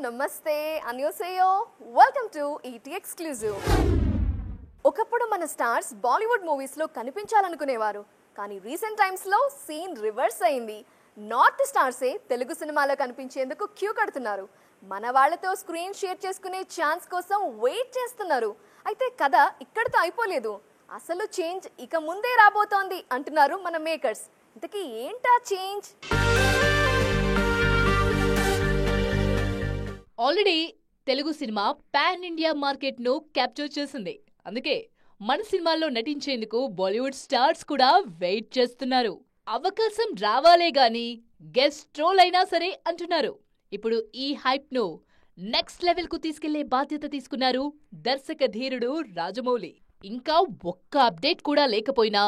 నమస్తే, అన్యోసేయో. Welcome to ET exclusive. ఒకప్పుడు మన స్టార్స్ బాలీవుడ్ మూవీస్ లో కనిపించాలనుకునేవారు, కానీ రీసెంట్ టైమ్స్ లో సీన్ రివర్స్ అయింది. నార్త్ స్టార్సే తెలుగు సినిమాలో కనిపించేందుకు క్యూ కడుతున్నారు. మన వాళ్ళతో స్క్రీన్ షేర్ చేసుకునే ఛాన్స్ కోసం వెయిట్ చేస్తున్నారు. అయితే కథ ఇక్కడితో అయిపోలేదు, అసలు చేంజ్ ఇక ముందే రాబోతోంది అంటున్నారు మన మేకర్స్. ఇంతకీ ఏంటా change? Already Telugu cinema pan India market ను క్యాప్చర్ చేసింది. అందుకే మన సినిమాల్లో నటించేందుకు బాలీవుడ్ స్టార్స్ కూడా వెయిట్ చేస్తున్నారు. అవకాశం రావాలే గాని గెస్ట్ రోల్ అయినా సరే అంటున్నారు. ఇప్పుడు ఈ హైప్ ను నెక్స్ట్ లెవెల్ కు తీసుకెళ్లే బాధ్యత తీసుకున్నారు దర్శక ధీరుడు రాజమౌళి. ఇంకా ఒక్క అప్డేట్ కూడా లేకపోయినా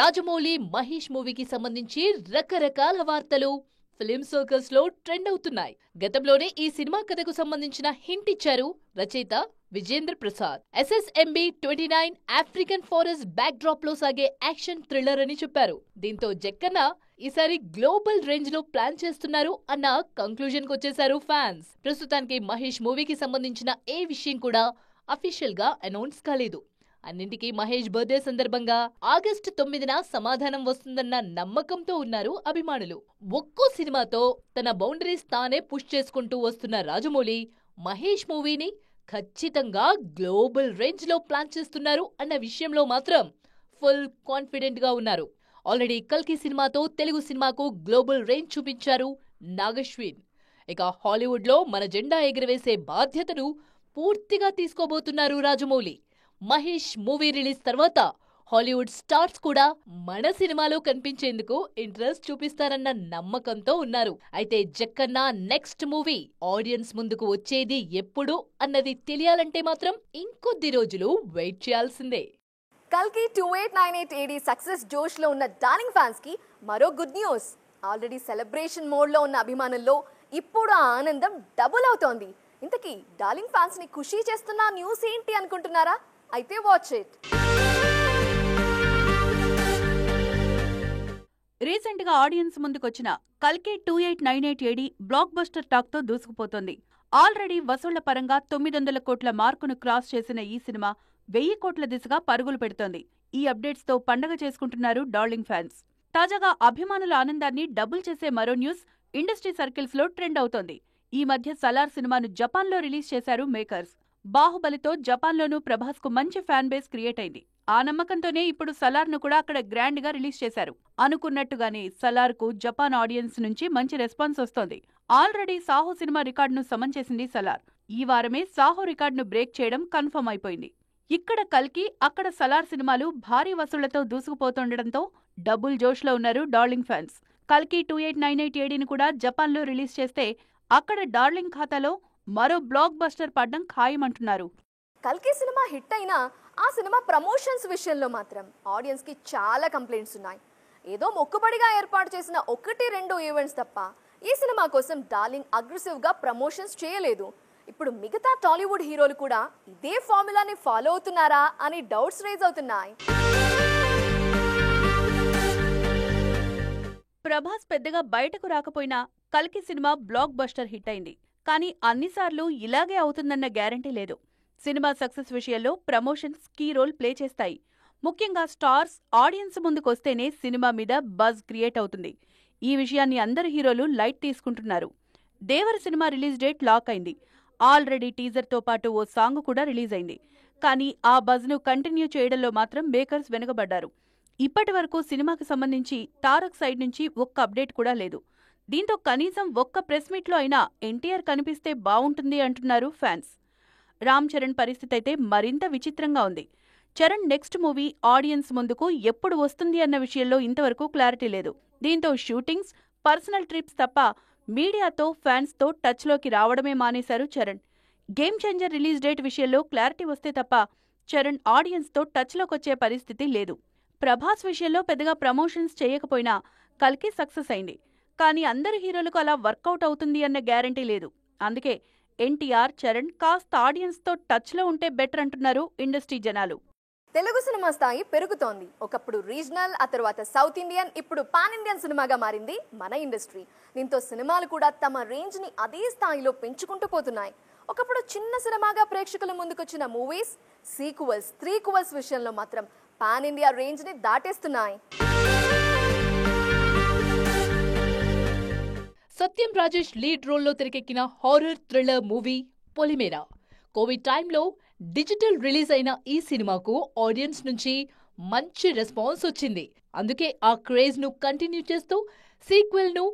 రాజమౌళి మహేష్ మూవీకి సంబంధించి రకరకాల వార్తలు ఫిల్మ్ సర్కిల్స్ లో ట్రెండ్ అవుతున్నాయి. గతంలోనే ఈ సినిమా కథకు సంబంధించిన హింట్ ఇచ్చారు రచయిత Vijendra Prasad. SSMB 29 African forest back drop లో సాగే యాక్షన్ థ్రిల్లర్ అని చెప్పారు. దీంతో జక్కన్న ఈసారి గ్లోబల్ రేంజ్ లో ప్లాన్ చేస్తున్నారు అన్న కంక్లూజన్ కు వచ్చేశారు ఫ్యాన్స్. ప్రస్తుతానికి మహేష్ మూవీకి సంబంధించిన ఏ విషయం కూడా అఫీషియల్ గా అనౌన్స్ కాలేదు. అన్నింటికీ మహేష్ బర్త్డే సందర్భంగా ఆగస్టు 9న సమాధానం వస్తుందన్న నమ్మకంతో ఉన్నారు అభిమానులు. ఒక్కో సినిమాతో తన బౌండరీస్ తానే పుష్ చేసుకుంటూ వస్తున్న రాజమౌళి మహేష్ మూవీని ఖచ్చితంగా గ్లోబల్ రేంజ్ లో ప్లాన్ చేస్తున్నారు అన్న విషయంలో మాత్రం ఫుల్ కాన్ఫిడెంట్ గా ఉన్నారు. ఆల్రెడీ కల్కి సినిమాతో తెలుగు సినిమాకు గ్లోబల్ రేంజ్ చూపించారు నాగశ్విన్. ఇక హాలీవుడ్ లో మన జెండా ఎగురవేసే బాధ్యతను పూర్తిగా తీసుకోబోతున్నారు రాజమౌళి. మహేష్ మూవీ రిలీజ్ తర్వాత హాలీవుడ్ స్టార్స్ కూడా మన సినిమాలో కనిపించేందుకు ఇంట్రెస్ట్ చూపిస్తారన్న నమ్మకంతో ఉన్నారు. అయితే జక్కన్న నెక్స్ట్ మూవీ ఆడియన్స్ ముందుకు వచ్చేది ఎప్పుడు అన్నది తెలియాలంటే మాత్రం ఇంకొద్ది రోజులు వెయిట్ చేయాల్సిందే. కల్కి 2898 AD సక్సెస్ జోష్ లో ఉన్న డార్లింగ్ ఫ్యాన్స్ కి మరో good news. Already celebration mode లో ఉన్న అభిమానుల్లో ఇప్పుడు ఆ ఆనందం డబుల్ అవుతోంది. ఇంతకీ డార్లింగ్ ఫ్యాన్స్ ని ఖుషీ చేస్తున్న న్యూస్ ఏంటి అనుకుంటున్నారా? అయితే వాచ్ ఇట్. రీసెంట్ గా ఆడియన్స్ ముందుకొచ్చిన కల్కి 2898 AD బ్లాక్ బస్టర్ టాక్ తో దూసుకుపోతోంది. ఆల్రెడీ వసూళ్ల పరంగా 900 కోట్ల మార్కును క్రాస్ చేసిన ఈ సినిమా 1000 కోట్ల దిశగా పరుగులు పెడుతోంది. ఈ అప్డేట్స్ తో పండగ చేసుకుంటున్నారు డార్లింగ్ ఫ్యాన్స్. తాజాగా అభిమానుల ఆనందాన్ని డబుల్ చేసే మరో న్యూస్ ఇండస్ట్రీ సర్కిల్స్ లో ట్రెండ్ అవుతోంది. ఈ మధ్య సలార్ సినిమాను జపాన్ లో రిలీజ్ చేశారు మేకర్స్. బాహుబలితో జపాన్లోనూ ప్రభాస్ కు మంచి ఫ్యాన్ బేస్ క్రియేట్ అయింది. ఆ నమ్మకంతోనే ఇప్పుడు సలార్ ను కూడా అక్కడ గ్రాండ్ గా రిలీజ్ చేశారు. అనుకున్నట్టుగానే సలార్ కు జపాన్ ఆడియన్స్ నుంచి మంచి రెస్పాన్స్ వస్తోంది. ఆల్రెడీ సాహో సినిమా రికార్డును సమన్ చేసింది సలార్. ఈ వారమే సాహో రికార్డును బ్రేక్ చేయడం కన్ఫర్మ్ అయిపోయింది. ఇక్కడ కల్కి, అక్కడ సలార్ సినిమాలు భారీ వసూళ్లతో దూసుకుపోతుండటంతో డబుల్ జోష్ లో ఉన్నారు డార్లింగ్ ఫ్యాన్స్. కల్కి 2898 ADని కూడా జపాన్ లో రిలీజ్ చేస్తే అక్కడ డార్లింగ్ ఖాతాలో మరో బ్లాక్ బస్టర్ పడ్డం ఖాయమంటున్నారు. కల్కి సినిమా హిట్ అయినా ఆ సినిమా ప్రమోషన్స్ విషయంలో మాత్రం ఆడియన్స్ కి చాలా కంప్లైంట్స్ ఉన్నాయి. ఏదో మొక్కుబడిగా ఏర్పాటు చేసిన 1-2 ఈవెంట్స్ తప్ప ఈ సినిమా కోసం డార్లింగ్ అగ్రెసివ్ గా ప్రమోషన్స్ చేయలేదు. ఇప్పుడు మిగతా టాలీవుడ్ హీరోలు కూడా ఇదే ఫార్ములాని ఫాలో అవుతున్నారా అని డౌట్స్ రైజ్ అవుతున్నాయి. ప్రభాస్ పెద్దగా బయటకు రాకపోయినా కల్కి సినిమా బ్లాక్ బస్టర్ హిట్ అయింది. కానీ అన్నిసార్లు ఇలాగే అవుతుందన్న గ్యారంటీ లేదు. సినిమా సక్సెస్ విషయంలో ప్రమోషన్స్ కీ రోల్ ప్లే చేస్తాయి. ముఖ్యంగా స్టార్స్ ఆడియన్స్ ముందుకొస్తేనే సినిమా మీద బజ్ క్రియేట్ అవుతుంది. ఈ విషయాన్ని అందరు హీరోలు లైట్ తీసుకుంటున్నారు. దేవర సినిమా రిలీజ్ డేట్ లాక్ అయింది. ఆల్రెడీ టీజర్తో పాటు ఓ సాంగ్ కూడా రిలీజ్ అయింది. కానీ ఆ బజ్ను కంటిన్యూ చేయడంలో మాత్రం మేకర్స్ వెనుకబడ్డారు. ఇప్పటి వరకు సినిమాకు సంబంధించి తారక్ సైడ్ నుంచి ఒక్క అప్డేట్ కూడా లేదు. దీంతో కనీసం ఒక్క ప్రెస్ మీట్లో అయినా ఎన్టీఆర్ కనిపిస్తే బావుంటుంది అంటున్నారు ఫ్యాన్స్. రామ్ చరణ్ పరిస్థితి అయితే మరింత విచిత్రంగా ఉంది. చరణ్ నెక్స్ట్ మూవీ ఆడియన్స్ ముందుకు ఎప్పుడు వస్తుంది అన్న విషయంలో ఇంతవరకు క్లారిటీ లేదు. దీంతో షూటింగ్స్, పర్సనల్ ట్రిప్స్ తప్ప మీడియాతో, ఫ్యాన్స్తో టచ్లోకి రావడమే మానేశారు Charan. Game changer release date విషయంలో క్లారిటీ వస్తే తప్ప చరణ్ ఆడియన్స్తో టచ్లోకొచ్చే పరిస్థితి లేదు. ప్రభాస్ విషయంలో పెద్దగా ప్రమోషన్స్ చేయకపోయినా కల్కి సక్సెస్ అయింది. కానీ అందరు హీరోలకు అలా వర్కౌట్ అవుతుంది అన్న గ్యారంటీ లేదు. అందుకే ఎన్టీఆర్, చరణ్ కాస్త ఆడియన్స్తో టచ్లో ఉంటే బెటర్ అంటున్నారు ఇండస్ట్రీ జనాలు. తెలుగు సినిమా స్థాయి పెరుగుతోంది. ఒకప్పుడు రీజనల్, ఆ తర్వాత సౌత్ ఇండియన్, ఇప్పుడు పాన్ ఇండియన్ సినిమాగా మారింది మన ఇండస్ట్రీ. దీంతో సినిమాలు కూడా తమ రేంజ్ ని అదే స్థాయిలో పెంచుకుంటూ పోతున్నాయి. ఒకప్పుడు చిన్న సినిమాగా ప్రేక్షకుల ముందుకొచ్చిన మూవీస్ సీక్వెల్స్, త్రీక్వెల్స్ విషయంలో మాత్రం పాన్ ఇండియా రేంజ్ ని దాటేస్తున్నాయి. సత్యం రాజేష్ లీడ్ రోల్లో తెరకెక్కిన horror thriller movie Polimera. Covid టైంలో డిజిటల్ రిలీజ్ అయిన ఈ సినిమాకు ఆడియన్స్ నుంచి మంచి రెస్పాన్స్ వచ్చింది. అందుకే ఆ క్రేజ్ ను కంటిన్యూ చేస్తూ సీక్వెల్ ను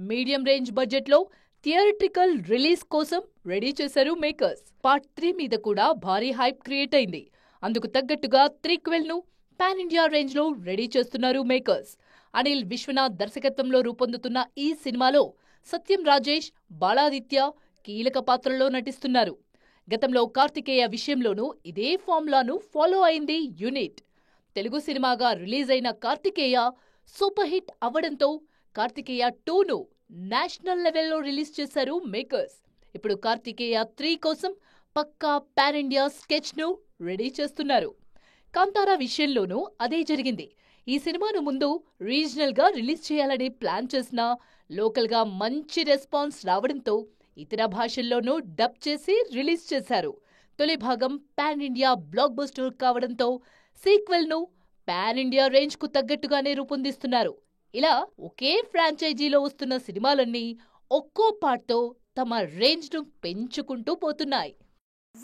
మీడియం రేంజ్ బడ్జెట్ లో థియేట్రికల్ రిలీజ్ కోసం రెడీ చేశారు మేకర్స్. పార్ట్ 3 మీద కూడా భారీ హైప్ క్రియేట్ అయింది. అందుకు తగ్గట్టుగా త్రీక్వెల్ ను పాన్ ఇండియా రేంజ్ లో రెడీ చేస్తున్నారు మేకర్స్. అనిల్ విశ్వనాథ్ దర్శకత్వంలో రూపొందుతున్న ఈ సినిమాలో సత్యం రాజేష్, బాలాదిత్య కీలక పాత్రల్లో నటిస్తున్నారు. గతంలో కార్తికేయ విషయంలోనూ ఇదే ఫార్ములాను ఫాలో అయింది యూనిట్. తెలుగు సినిమాగా రిలీజ్ అయిన కార్తికేయ సూపర్ హిట్ అవ్వడంతో కార్తికేయ 2ను నేషనల్ లెవెల్లో రిలీజ్ చేశారు మేకర్స్. ఇప్పుడు కార్తికేయ 3 కోసం పక్కా పాన్ ఇండియా స్కెచ్ ను రెడీ చేస్తున్నారు. కాంతారా విషయంలోనూ అదే జరిగింది. ఈ సినిమాను ముందు రీజనల్ గా రిలీజ్ చేయాలని ప్లాన్ చేసినా లోకల్ గా మంచి రెస్పాన్స్ రావడంతో ఇతర భాషల్లోనూ డబ్ చేసి రిలీజ్ చేశారు. తొలి భాగం పాన్ ఇండియా బ్లాక్ బస్టర్ కావడంతో సీక్వెల్ ను పాన్ ఇండియా రేంజ్ కు తగ్గట్టుగానే రూపొందిస్తున్నారు. ఇలా ఒకే ఫ్రాంచైజీలో వస్తున్న సినిమాలన్నీ ఒక్కో పార్ట్తో తమ రేంజ్ ను పెంచుకుంటూ పోతున్నాయి.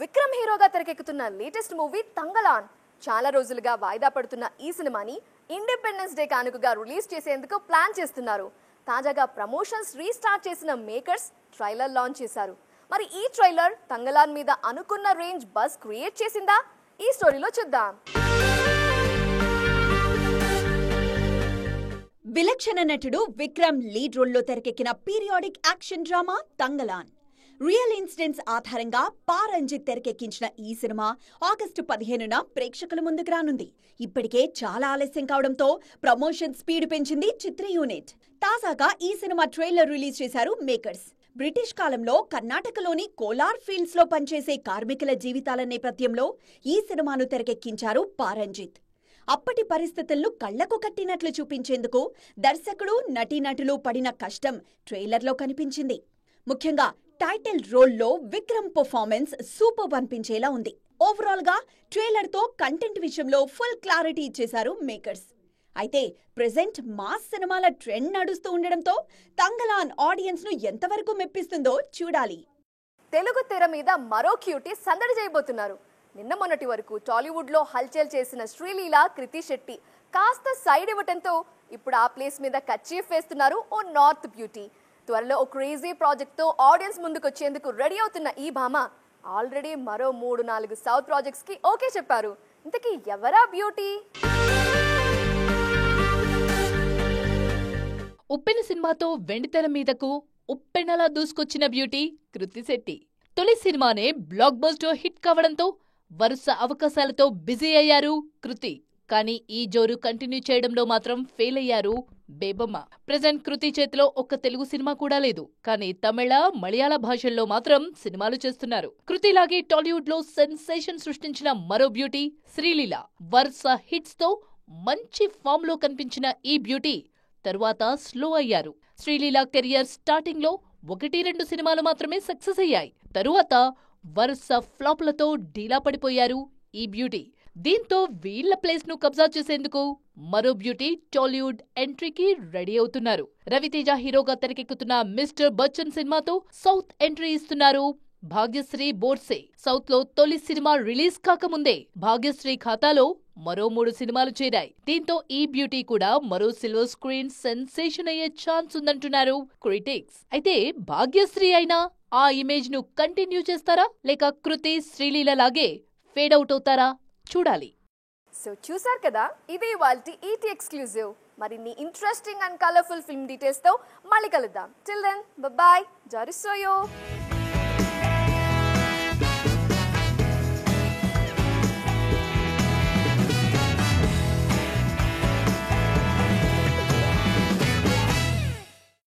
విక్రమ్ హీరోగా తెరకెక్కుతున్న లేటెస్ట్ మూవీ తంగలాన్. చాలా రోజులుగా వాయిదా పడుతున్న ఈ సినిమాని ఇండిపెండెన్స్ డే కానుకగా రిలీజ్ చేసేందుకు ప్లాన్ చేస్తున్నారు. తాజాగా ప్రమోషన్స్ రీస్టార్ట్ చేసిన మేకర్స్ ట్రైలర్ లాంచ్ చేశారు. మరి ఈ ట్రైలర్ తంగలాన్ మీద అనుకున్న రేంజ్ బజ్ క్రియేట్ చేసిందా? ఈ స్టోరీలో చూద్దాం. విలక్షణ నటుడు విక్రమ్ లీడ్ రోల్లో తెరకెక్కిన periodic action drama Thangalaan. Real incidents ఆధారంగా పారంజిత్ తెరకెక్కించిన ఈ సినిమా ఆగస్టు 15న ప్రేక్షకుల ముందుకు రానుంది. ఇప్పటికే చాలా ఆలస్యం కావడంతో ప్రమోషన్ స్పీడ్ పెంచింది చిత్ర యూనిట్. తాజాగా ఈ సినిమా ట్రైలర్ రిలీజ్ చేశారు మేకర్స్. బ్రిటిష్ కాలంలో కర్ణాటకలోని కోలార్ ఫీల్డ్స్ లో పనిచేసే కార్మికుల జీవితాల నేపథ్యంలో ఈ సినిమాను తెరకెక్కించారు పారంజిత్. అప్పటి పరిస్థితులను కళ్లకు కట్టినట్లు చూపించేందుకు దర్శకుడు, నటీనటులు పడిన కష్టం ట్రైలర్లో కనిపించింది. ముఖ్యంగా టైటిల్ రోల్లో విక్రమ్ పర్ఫార్మెన్స్ సూపర్ అనిపించేలా ఉంది. ఓవరాల్ గా ట్రైలర్ తో కంటెంట్ విషయంలో ఫుల్ క్లారిటీ ఇచ్చేశారు మేకర్స్. అయితే ప్రెజెంట్ మాస్ సినిమాల ట్రెండ్ నడుస్తూ ఉండడంతో తంగలాన్ ఆడియన్స్ ను ఎంతవరకు మెప్పిస్తుందో చూడాలి. తెలుగు తెర మీద మరో క్యూటీ సందడి చేయబోతున్నారు. నిన్న మొన్నటి వరకు టాలీవుడ్ లో హల్చల్ చేసిన శ్రీలీల, కృతి శెట్టి కాస్త సైడ్ ఇవ్వటంతో ఇప్పుడు ఆ ప్లేస్ మీద కర్చీఫ్ వేస్తున్నారు ఓ నార్త్ బ్యూటీ. త్వరలో ఓ క్రేజీ ప్రాజెక్ట్ తో ఆడియన్స్ ముందుకు వచ్చేందుకు రెడీ అవుతున్న ఈ భామ ఆల్రెడీ మరో 3-4 సౌత్ ప్రాజెక్ట్స్ కి ఓకే చెప్పారు. ఇంతకీ ఎవరా బ్యూటీ? ఉప్పెన సినిమాతో వెండితెర మీదకు ఉప్పెనలా దూసుకొచ్చిన బ్యూటీ కృతి శెట్టి. తొలి సినిమానే బ్లాక్ బస్టర్ హిట్ కావడంతో వరుస అవకాశాలతో బిజీ అయ్యారు కృతి. కానీ ఈ జోరు కంటిన్యూ చేయడంలో మాత్రం ఫెయిల్ అయ్యారు బేబమ్మ. ప్రెజెంట్ కృతి చేతిలో ఒక్క తెలుగు సినిమా కూడా లేదు. కానీ తమిళ, మలయాళ భాషల్లో మాత్రం సినిమాలు చేస్తున్నారు. కృతిలాగే టాలీవుడ్ లో సెన్సేషన్ సృష్టించిన మరో బ్యూటీ శ్రీలీల. వరుస హిట్స్ తో మంచి ఫామ్ లో కనిపించిన ఈ బ్యూటీ తరువాత స్లో అయ్యారు. శ్రీలీల కెరియర్ స్టార్టింగ్ లో 1-2 సినిమాలు మాత్రమే సక్సెస్ అయ్యాయి. తరువాత వరుస ఫ్లాప్లతో డీలా పడిపోయారు ఈ బ్యూటీ. దీంతో వీళ్ల ప్లేస్ ను కబ్జా చేసేందుకు మరో బ్యూటీ టాలీవుడ్ ఎంట్రీకి రెడీ అవుతున్నారు. రవితేజ హీరోగా తెరకెక్కుతున్న మిస్టర్ బచ్చన్ సినిమాతో సౌత్ ఎంట్రీ ఇస్తున్నారు భాగ్యశ్రీ బోర్సే. సౌత్ లో తొలి సినిమా రిలీజ్ కాకముందే భాగ్యశ్రీ ఖాతాలో మరో 3 సినిమాలు చేరాయి. దీంతో ఈ బ్యూటీ కూడా మరో సిల్వర్ స్క్రీన్ సెన్సేషన్ అయ్యే ఛాన్స్ ఉందంటున్నారు క్రిటిక్స్. అయితే భాగ్యశ్రీ అయినా ఆ ఇమేజ్ ను కంటిన్యూ చేస్తారా, లేక కృతి, శ్రీలీల లాగే ఫేడ్ అవుట్ అవుతారా చూడాలి. సో చూసారు కదా, ఇది ఇవాల్టి ఈటీ ఎక్స్క్లూజివ్. మరిన్ని interesting and colourful film details తో మళ్ళీ కలుద్దాం. Till then bye bye. జారిసోయో.